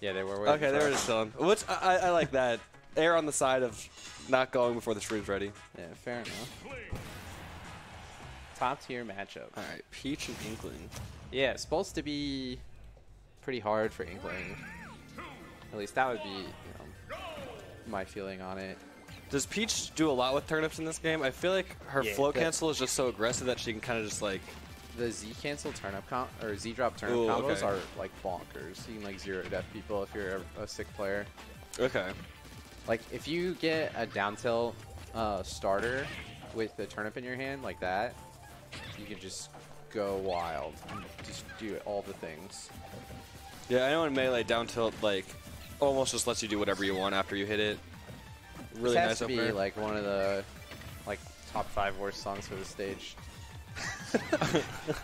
Yeah, they were. Okay, they were just chilling. Which I like that. Err on the side of not going before the stream's ready. Yeah, fair enough. Top tier matchup. All right, Peach and Inkling. Yeah, it's supposed to be pretty hard for Inkling. At least that would be, you know, my feeling on it. Does Peach do a lot with turnips in this game? I feel like her float cancel is just so aggressive that she can kind of just like... The Z cancel turnip or Z drop turnip combos are like bonkers. You can like 0-def people if you're a sick player. Okay. Like if you get a down tilt starter with the turnip in your hand like that, you can just go wild and just do all the things. Yeah, I know in Melee down tilt like almost just lets you do whatever you want after you hit it. Really nice to be like one of the like top 5 worst songs for the stage.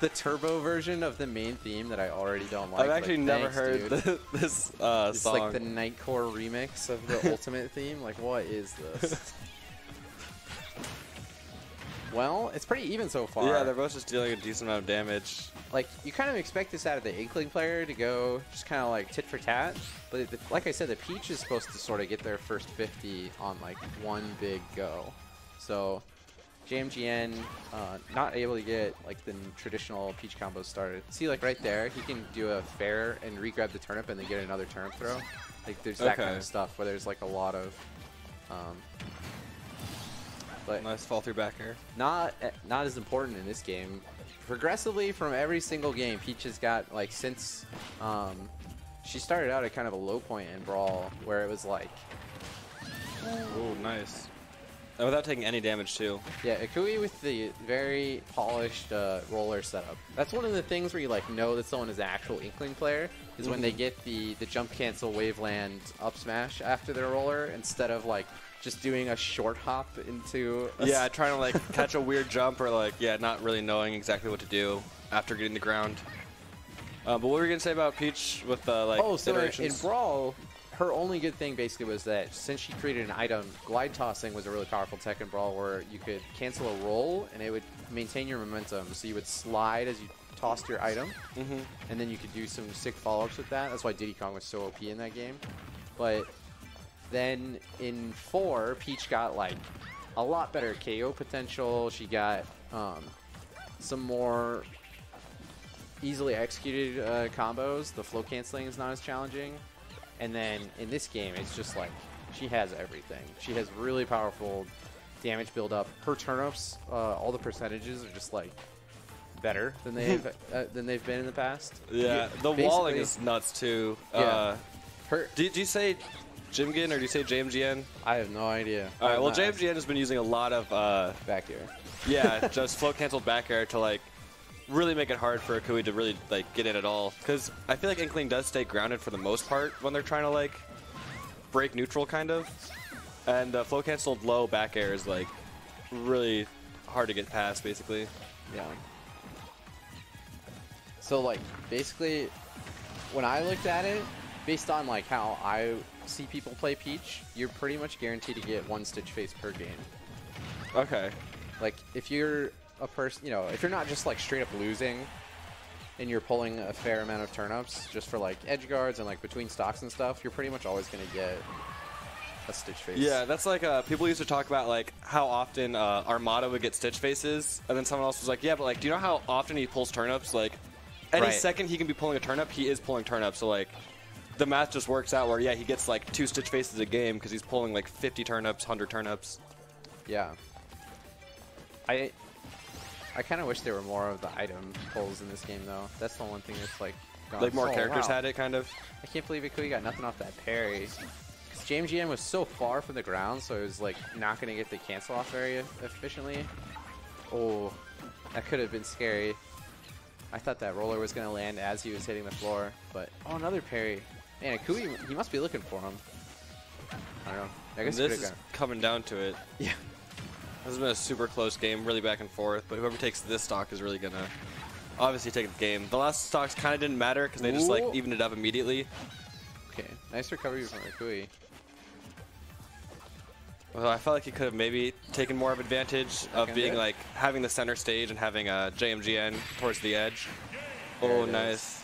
The turbo version of the main theme that I already don't like. I've actually never heard this song. It's like the Nightcore remix of the Ultimate theme. Like, what is this? Well, it's pretty even so far. Yeah, they're both just dealing a decent amount of damage. Like, you kind of expect this out of the Inkling player to go just kind of like tit for tat. But like I said, the Peach is supposed to sort of get their first 50 on like one big go. So JMGN not able to get like the traditional Peach combos started. See, like right there, he can do a fair and re-grab the turnip and then get another turnip throw. Like there's that kind of stuff where there's like a lot of but nice fall through back air. Not as important in this game. Progressively from every single game, Peach has got like since she started out at kind of a low point in Brawl where it was like, oh, nice. And without taking any damage too. Yeah, Akui with the very polished roller setup. That's one of the things where you like know that someone is an actual Inkling player is when they get the jump cancel waveland up smash after their roller instead of like just doing a short hop into trying to like catch a weird jump or like not really knowing exactly what to do after getting the ground. But what were you gonna say about Peach with like in Brawl, her only good thing basically was that since she created an item, glide tossing was a really powerful tech in Brawl where you could cancel a roll and it would maintain your momentum. So you would slide as you tossed your item, and then you could do some sick follow-ups with that. That's why Diddy Kong was so OP in that game. But then in 4, Peach got like a lot better KO potential. She got some more easily executed combos. The flow canceling is not as challenging. And then in this game, it's just like she has everything. She has really powerful damage build up. Her turnips, all the percentages are just like better than they've been in the past. Yeah, the walling is nuts too. Yeah. Do you say JMGN or do you say JMGN? I have no idea. All right, well, JMGN has been using a lot of back air. Yeah, just float canceled back air to like really make it hard for Akui to really like get in at all. Because I feel like Inkling does stay grounded for the most part when they're trying to like break neutral kind of. And float canceled low back air is like really hard to get past basically. Yeah. So like basically when I looked at it, based on like how I see people play Peach, you're pretty much guaranteed to get 1 stitch face per game. Okay. Like if you're a person, you know, if you're not just like straight up losing and you're pulling a fair amount of turnips just for like edge guards and like between stocks and stuff, you're pretty much always going to get a stitch face. Yeah, that's like people used to talk about like how often Armada would get stitch faces, and then someone else was like, yeah, but like, do you know how often he pulls turnips? Like any second he can be pulling a turnip, he is pulling turnips. So like the math just works out where he gets like 2 stitch faces a game because he's pulling like 50 turnips, 100 turnips. Yeah. I kind of wish there were more of the item pulls in this game, though. That's the one thing that's like gone. Like more characters had it, kind of. I can't believe Akui got nothing off that parry. Because JMGN was so far from the ground, so it was like not going to get the cancel off very efficiently. Oh, that could have been scary. I thought that roller was going to land as he was hitting the floor, but another parry. Man, Akui, he must be looking for him. I don't know. I guess this is coming down to it. Yeah. This has been a super close game, really back and forth, but whoever takes this stock is really going to obviously take the game. The last stocks kind of didn't matter because they just like evened it up immediately. Okay, nice recovery from Akui. Well, I felt like he could have maybe taken more of advantage of being like having the center stage and having a JMGN towards the edge. Oh, nice.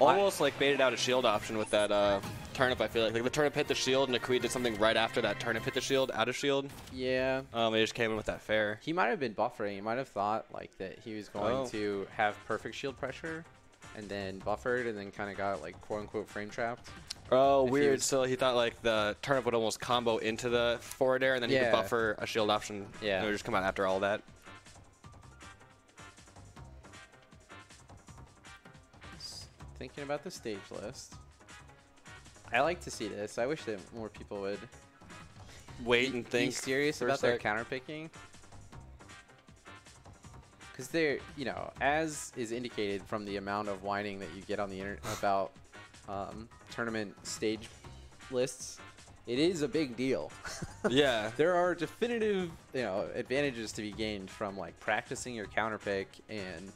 almost like baited out a shield option with that turnip. I feel like the turnip hit the shield, and Akui did something right after that turnip hit the shield, out of shield. Yeah. He just came in with that fair. He might have been buffering. He might have thought like that he was going to have perfect shield pressure, and then buffered, and then kind of got like quote unquote frame trapped. Oh, weird. So he thought like the turnip would almost combo into the forward air, and then he could buffer a shield option. Yeah. And it would just come out after all that. Thinking about the stage list. I like to see this. I wish that more people would wait and think. Be serious about their counterpicking. Because they're, you know, as is indicated from the amount of whining that you get on the internet about tournament stage lists, it is a big deal. Yeah. There are definitive, you know, advantages to be gained from like practicing your counterpick and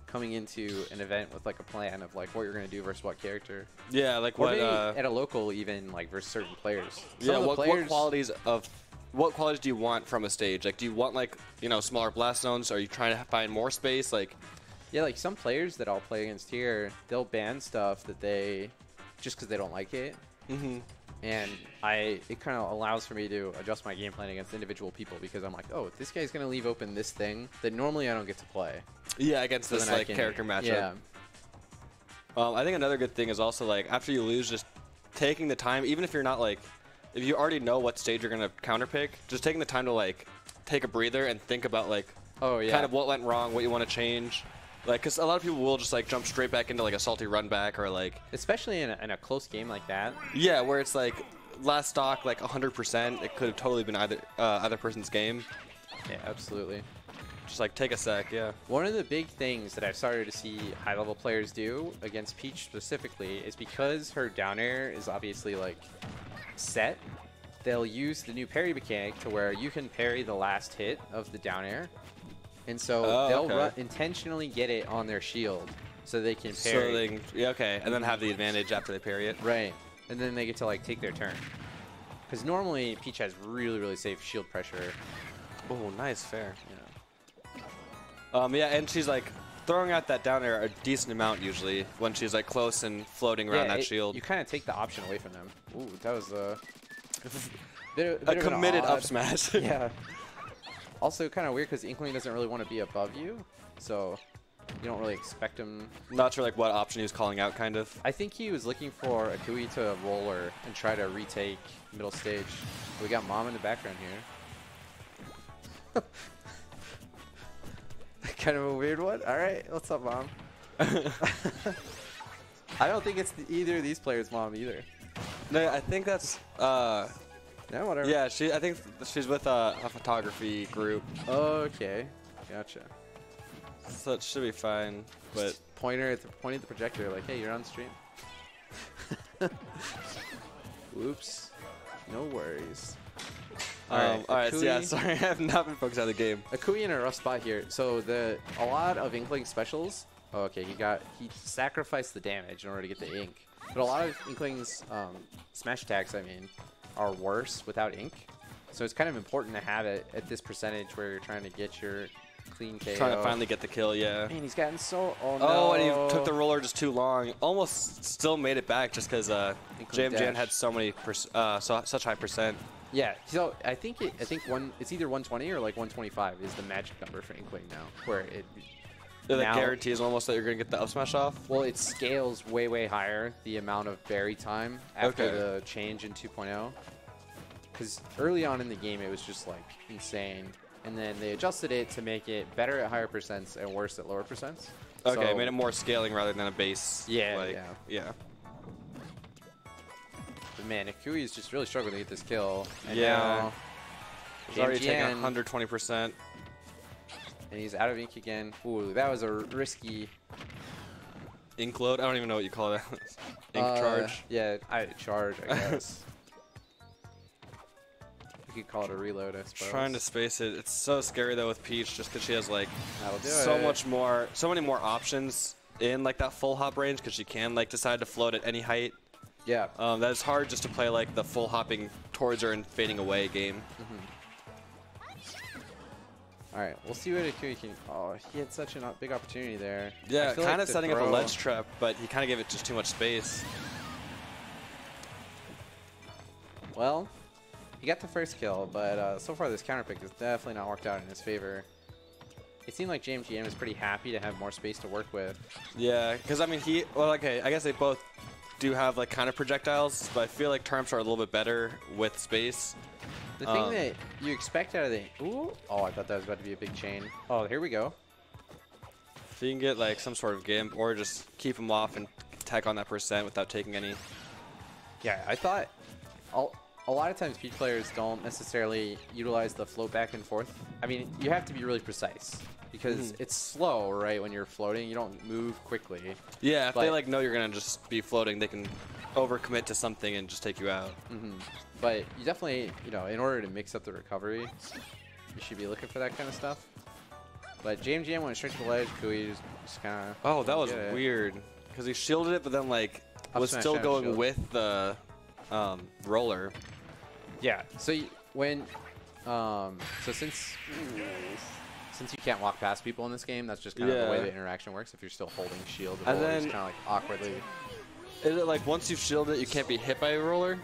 coming into an event with like a plan of like what you're going to do versus what character. Yeah, like or what maybe at a local even like versus certain players. Yeah, what qualities do you want from a stage? Like, do you want like, you know, smaller blast zones? Are you trying to find more space? Like, yeah, like some players that I'll play against here, they'll ban stuff that they just because they don't like it. Mm-hmm. And it kind of allows for me to adjust my game plan against individual people because I'm like, oh, this guy's going to leave open this thing that normally I don't get to play. Yeah, against this like character matchup. Yeah. I think another good thing is also like after you lose, just taking the time, even if you're not like, if you already know what stage you're going to counterpick, just taking the time to like take a breather and think about like kind of what went wrong, what you want to change. Like, because a lot of people will just like jump straight back into like a salty run back or like, especially in a close game like that. Yeah, where it's like last stock like 100%. It could have totally been either other person's game. Yeah, absolutely. Just like take a sec. Yeah. One of the big things that I've started to see high level players do against Peach specifically is because her down air is obviously like set. They'll use the new parry mechanic to where you can parry the last hit of the down air. And so they'll intentionally get it on their shield so they can parry. So they can, yeah, okay. And then have the advantage after they parry it. Right. And then they get to like take their turn. Because normally Peach has really, really safe shield pressure. Oh, nice, fair. Yeah, and she's like throwing out that down air a decent amount usually when she's like close and floating around that shield. You kind of take the option away from them. Ooh, that was a committed up smash. Yeah. Also kind of weird because Inkling doesn't really want to be above you, so you don't really expect him. Not sure like what option he was calling out, kind of. I think he was looking for Akui to roller and try to retake middle stage. We got Mom in the background here. Kind of a weird one. All right, what's up, Mom? I don't think it's either of these players' mom either. No, I think that's. No, whatever. Yeah, I think she's with a photography group. Okay, gotcha. So it should be fine. But just pointing at the projector, like, hey, you're on stream. Whoops. No worries. All right. So yeah, sorry, I have not been focused on the game. Akui in a rough spot here. So a lot of Inkling specials. Oh, okay, he sacrificed the damage in order to get the ink. But a lot of Inkling's smash attacks, I mean, are worse without ink. So it's kind of important to have it at this percentage where you're trying to get your clean KO. Trying to finally get the kill, yeah. Man, he's gotten so... Oh, no. Oh, and he took the roller just too long. Almost still made it back just because JMGN had so many such high percent. Yeah, so I think it's either 120 or like 125 is the magic number for Inkling now, where it... The guarantee is almost that you're going to get the up smash off? Well, it scales way, way higher, the amount of berry time after the change in 2.0. Because early on in the game, it was just, like, insane. And then they adjusted it to make it better at higher percents and worse at lower percents. Okay, so, made it more scaling rather than a base. Yeah, yeah. But man, Akui is just really struggling to get this kill. And yeah. Now, he's already taken 120%. And he's out of ink again. Ooh, that was a risky... Ink load? I don't even know what you call that. Ink charge? Yeah, charge, I guess. You could call it a reload, I suppose. Trying to space it. It's so scary, though, with Peach, just because she has, like, so many more options in, like, that full hop range, because she can, like, decide to float at any height. Yeah. That is hard just to play, like, the full hopping towards her and fading away game. All right, we'll see what Akui can. Oh, he had such a big opportunity there. Yeah, kind of setting up a ledge trap, but he kind of gave it just too much space. Well, he got the first kill, but so far this counter pick has definitely not worked out in his favor. It seemed like JMGN was pretty happy to have more space to work with. Yeah, because I mean, well, okay, I guess they both do have like kind of projectiles, but I feel like Turnips are a little bit better with space. The thing that you expect out of the... Ooh! Oh, I thought that was about to be a big chain. Oh, here we go. If you can get like some sort of gimp or just keep him off and tech on that percent without taking any... Yeah, I thought... A lot of times Peach players don't necessarily utilize the float back and forth. I mean, you have to be really precise because it's slow, right? When you're floating, you don't move quickly. Yeah, if they like know you're going to just be floating, they can overcommit to something and just take you out. But you definitely, you know, in order to mix up the recovery, you should be looking for that kind of stuff. But JMGN went straight to the ledge. Akui just kind of... Oh, that was weird. Because he shielded it, but then, like, was still going with the roller. Yeah. So when... so since you can't walk past people in this game, that's just kind of the way the interaction works. If you're still holding shield, the roller is kind of like awkwardly... Is it like once you've shielded it, you can't be hit by a roller?